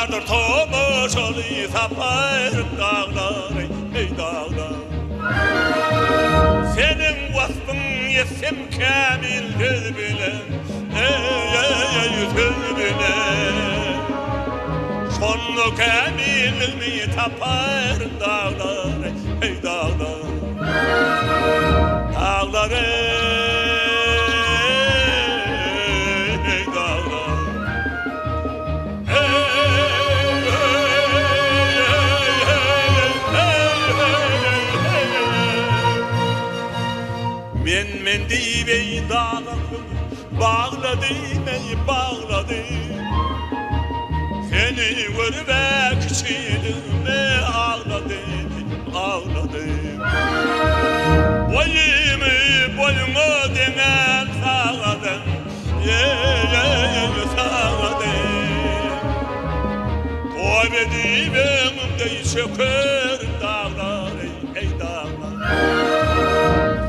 Dağlardır tomoşalı saparım dağlar ey dağlar. Senin vasfın yesem kamil göz bilen ey göz bilen. Sonu kamil mi taparım dağlar ey dağlar. Dağlar ey dağlar. Men diye dağladım, bağladım ey bağladım. Seni görmek için ağladım, ağladım. Boyumu denen sağladım, sağladım. Oy benim de şükür dağlar ey dağlar.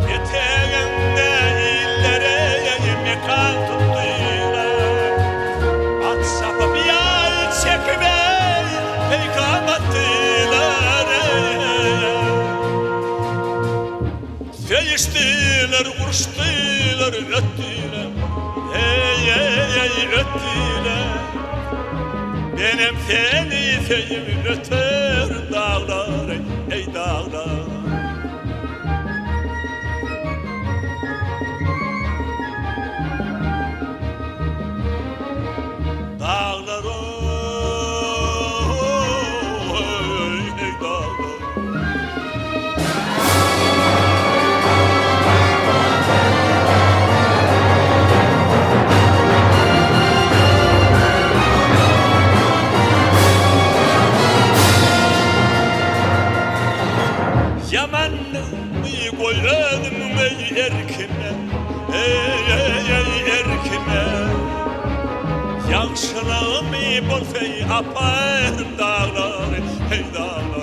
Eteğimde illere mekan tuttular. At sapı bir ay çekmeyi peykam attılar. Seviştiler, vuruştular, öttüler. Öttüler. Benim seni sevim öter dağlar ey dağlar. Dağlar oy ey dağlar. Yamanlı koyladım ey erkime, ey erkime. Yaxşılığımı bolsay aparım dağlar, hey dağlar.